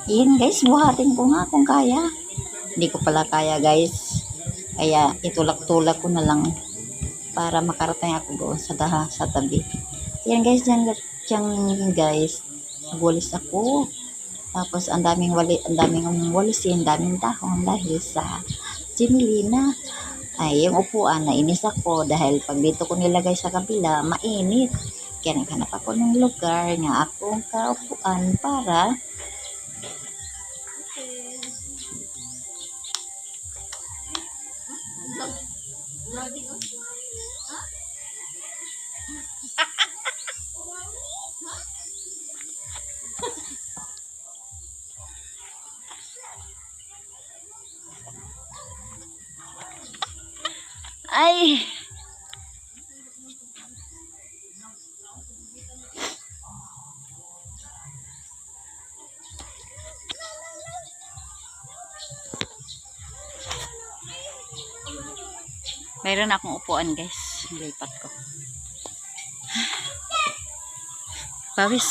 Yan guys, buhatin ko nga kung kaya. Hindi ko pala kaya guys. Kaya itulak-tulak ko na lang para makarating ako doon sa sa tabi. Yan guys, dyan guys. Nagwalis ako. Tapos ang daming walisin, daming dahon dahil sa Jimilina. Ay, yung upuan na inis ako dahil pag dito ko nilagay sa kabila, mainit. Kaya naghanap ako ng lugar nga akong kaupuan para ay mayroon akong upuan guys, nilipat ko. Pawis.